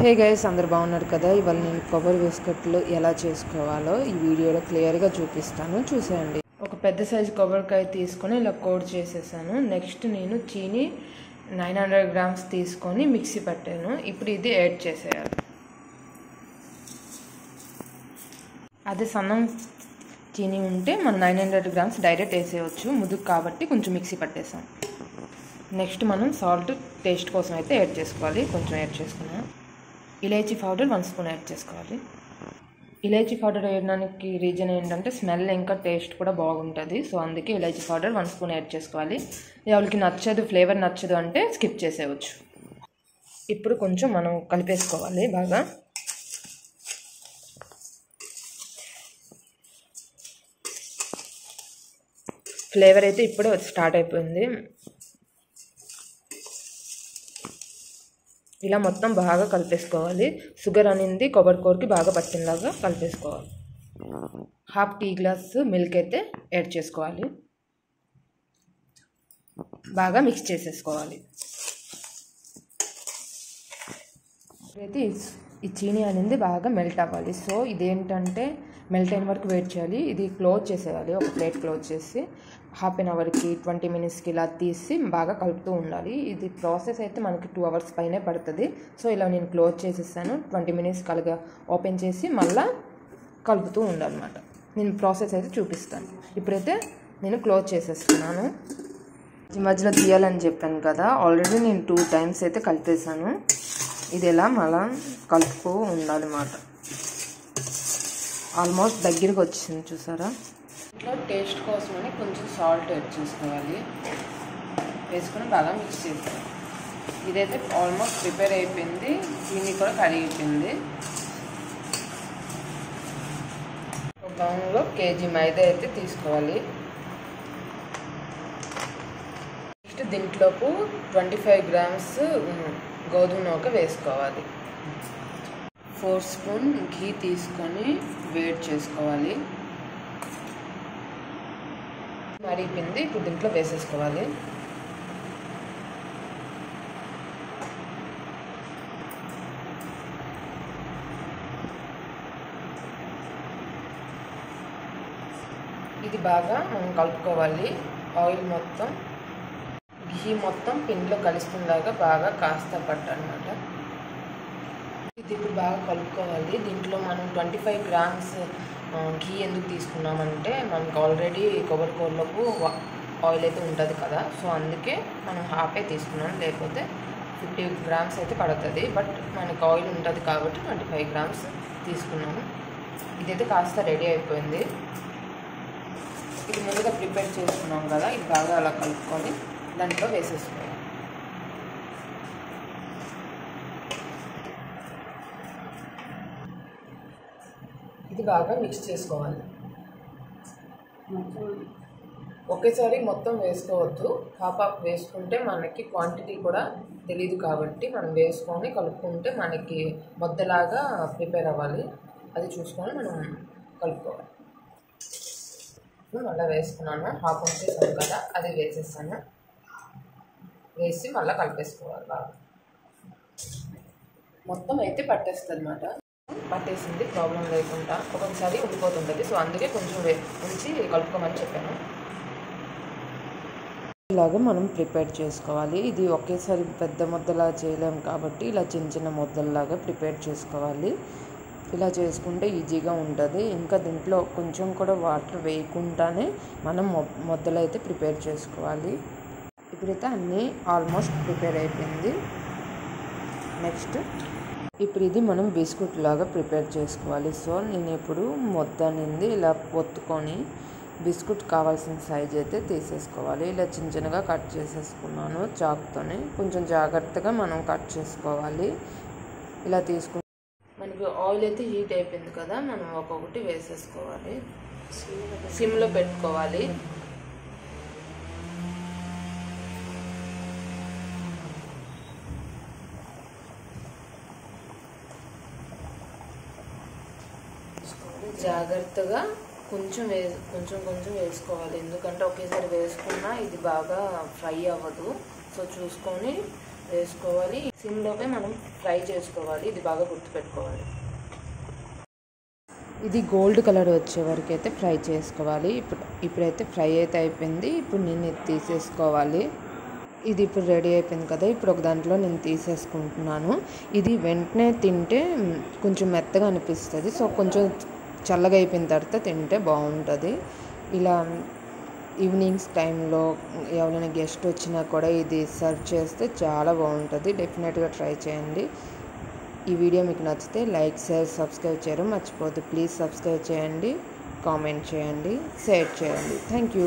Hey guys, అందరు బాగున్నారు కదా. ఇవాళ నేను కొబ్బరి బిస్కెట్లు ఎలా చేసుకోవాలో ఈ వీడియోలో క్లియర్గా చూపిస్తాను, చూసేయండి. ఒక పెద్ద సైజు కొబ్బరికాయ తీసుకొని ఇలా కోడ్ చేసేసాను. నెక్స్ట్ నేను చీని 900 గ్రామ్స్ తీసుకొని మిక్సీ పట్టాను. ఇప్పుడు ఇది యాడ్ చేసేయాలి. అదే సన్నం చీని ఉంటే మనం 900 గ్రామ్స్ డైరెక్ట్ వేసేయచ్చు. ముదుగు కాబట్టి కొంచెం మిక్సీ పట్టేసాం. నెక్స్ట్ మనం సాల్ట్ టేస్ట్ కోసం అయితే యాడ్ చేసుకోవాలి. కొంచెం యాడ్ చేసుకున్నాం. ఇలాచీ పౌడర్ 1 స్పూన్ యాడ్ చేసుకోవాలి. ఇలాచీ పౌడర్ వేయడానికి రీజన్ ఏంటంటే స్మెల్ ఇంకా టేస్ట్ కూడా బాగుంటుంది. సో అందుకే ఇలాచీ పౌడర్ 1 స్పూన్ యాడ్ చేసుకోవాలి. ఎవరికి నచ్చదు, ఫ్లేవర్ నచ్చదు అంటే స్కిప్ చేసేయచ్చు. ఇప్పుడు కొంచెం మనం కలిపేసుకోవాలి బాగా. ఫ్లేవర్ అయితే ఇప్పుడే స్టార్ట్ అయిపోయింది. ఇలా మొత్తం బాగా కలిపేసుకోవాలి. షుగర్ అనేది కొబ్బరికూరకి బాగా పట్టినలాగా కలిపేసుకోవాలి. హాఫ్ టీ గ్లాస్ మిల్క్ అయితే యాడ్ చేసుకోవాలి. బాగా మిక్స్ చేసేసుకోవాలి. అయితే ఈ చీనీ అనేది బాగా మెల్ట్ అవ్వాలి. సో ఇదేంటంటే మెల్ట్ అయిన వరకు వెయిట్ చేయాలి. ఇది క్లోజ్ చేసేయాలి. ఒక ప్లేట్ క్లోజ్ చేసి హాఫ్ అన్ అవర్కి 20 మినిట్స్కి ఇలా తీసి బాగా కలుపుతూ ఉండాలి. ఇది ప్రాసెస్ అయితే మనకి 2 అవర్స్ పైనే పడుతుంది. సో ఇలా నేను క్లోజ్ చేసేసాను. 20 మినిట్స్ కలగా ఓపెన్ చేసి మళ్ళీ కలుపుతూ ఉండాలన్నమాట. నేను ప్రాసెస్ అయితే చూపిస్తాను. ఇప్పుడైతే నేను క్లోజ్ చేసేస్తున్నాను. ఈ మధ్యలో తీయాలని చెప్పాను కదా, ఆల్రెడీ నేను 2 టైమ్స్ అయితే కలిపేసాను. ఇది ఎలా మళ్ళా కలుపుతూ ఉండాలన్నమాట. ఆల్మోస్ట్ దగ్గరికి వచ్చింది, చూసారా. ఇట్లా టేస్ట్ కోసమని కొంచెం సాల్ట్ యాడ్ చేసుకోవాలి. వేసుకొని బాగా మిక్స్ చేసుకోవాలి. ఇదైతే ఆల్మోస్ట్ ప్రిపేర్ అయిపోయింది. చీనీ కూడా కరిగిపోయింది. ఒక బౌల్లో కేజీ మైదా అయితే తీసుకోవాలి. నెక్స్ట్ దీంట్లోపు 25 గ్రామ్స్ గోధుమ నూక వేసుకోవాలి. 4 స్పూన్ ఘీ తీసుకొని వేడి చేసుకోవాలి. మరిగింది. ఇప్పుడు దీంట్లో వేసేసుకోవాలి. ఇది బాగా మనం కలుపుకోవాలి. ఆయిల్ మొత్తం, ఘీ మొత్తం పిండిలో కలుస్తుండగా బాగా కాస్త పట్టనమాట. ఇది ఇప్పుడు బాగా కలుపుకోవాలి. దీంట్లో మనం 25 గ్రామ్స్ ఘీ ఎందుకు తీసుకున్నామంటే మనకు ఆల్రెడీ కొబ్బరికూరలోపు ఆయిల్ అయితే ఉంటుంది కదా. సో అందుకే మనం హాఫే తీసుకున్నాం. లేకపోతే 50 గ్రామ్స్ అయితే పడుతుంది. బట్ మనకు ఆయిల్ ఉంటుంది కాబట్టి 25 గ్రామ్స్ తీసుకున్నాము. ఇదైతే కాస్త రెడీ అయిపోయింది. ఇది ముందుగా ప్రిపేర్ చేసుకున్నాం కదా, ఇది బాగా అలా కలుపుకొని దాంట్లో వేసేసుకోవాలి. ఇది బాగా మిక్స్ చేసుకోవాలి. ఒకేసారి మొత్తం వేసుకోవద్దు. హాఫ్ వేసుకుంటే మనకి క్వాంటిటీ కూడా తెలియదు కాబట్టి మనం వేసుకొని కలుపుకుంటే మనకి ముద్దలాగా ప్రిపేర్ అవ్వాలి. అది చూసుకొని మనం కలుపుకోవాలి. మళ్ళీ వేసుకున్నాను. హాఫ్ ఉంచేసాను కదా, అది వేసేసాను. వేసి మళ్ళీ కలిపేసుకోవాలి బాగా. మొత్తం అయితే పట్టేస్తుంది అన్నమాట. పట్టేసింది ప్రాబ్లం లేకుండా. ఒక్కొక్కసారి ఉండిపోతుంటుంది. సో అందుకే కొంచెం ఉంచి కలుపుకోమని చెప్పాను. ఇలాగా మనం ప్రిపేర్ చేసుకోవాలి. ఇది ఒకేసారి పెద్ద ముద్దలా చేయలేము కాబట్టి ఇలా చిన్న చిన్న ముద్దల్లాగా ప్రిపేర్ చేసుకోవాలి. ఇలా చేసుకుంటే ఈజీగా ఉంటుంది. ఇంకా దీంట్లో కొంచెం కూడా వాటర్ వేయకుండానే మనం ముద్దలు అయితే ప్రిపేర్ చేసుకోవాలి. ఇప్పుడైతే అన్నీ ఆల్మోస్ట్ ప్రిపేర్ అయిపోయింది. నెక్స్ట్ ఇప్పుడు ఇది మనం బిస్కెట్ లాగా ప్రిపేర్ చేసుకోవాలి. సో నేను ఇప్పుడు ముద్ద నింది ఇలా ఒత్తుకొని బిస్కెట్ కావాల్సిన సైజ్ అయితే తీసేసుకోవాలి. ఇలా చిన్న చిన్నగా కట్ చేసేసుకున్నాను చాకుతోనే. కొంచెం జాగ్రత్తగా మనం కట్ చేసుకోవాలి. ఇలా తీసుకుని మనకి ఆయిల్ అయితే హీట్ అయిపోయింది కదా, మనం ఒక్కొక్కటి వేసేసుకోవాలి. సిమ్లో పెట్టుకోవాలి. జాగ్రత్తగా కొంచెం కొంచెం వేసుకోవాలి. ఎందుకంటే ఒకేసారి వేసుకున్నా ఇది బాగా ఫ్రై అవ్వదు. సో చూసుకొని వేసుకోవాలి. సిమ్లోపై మనం ఫ్రై చేసుకోవాలి. ఇది బాగా గుర్తుపెట్టుకోవాలి. ఇది గోల్డ్ కలర్ వచ్చే వరకు అయితే ఫ్రై చేసుకోవాలి. ఇప్పుడైతే ఫ్రై అయితే అయిపోయింది. ఇప్పుడు నేను ఇది తీసేసుకోవాలి. ఇది ఇప్పుడు రెడీ అయిపోయింది కదా, ఇప్పుడు ఒక దాంట్లో నేను తీసేసుకుంటున్నాను. ఇది వెంటనే తింటే కొంచెం మెత్తగా అనిపిస్తుంది. సో కొంచెం చల్లగా అయిపోయిన తర్వాత తింటే బాగుంటుంది. ఇలా ఈవినింగ్స్ టైంలో ఎవరైనా గెస్ట్ వచ్చినా కూడా ఇది సర్వ్ చేస్తే చాలా బాగుంటుంది. డెఫినెట్గా ట్రై చేయండి. ఈ వీడియో మీకు నచ్చితే లైక్, షేర్, సబ్స్క్రైబ్ చేయడం మర్చిపోవద్దు. ప్లీజ్ సబ్స్క్రైబ్ చేయండి, కామెంట్ చేయండి, షేర్ చేయండి. Thank you.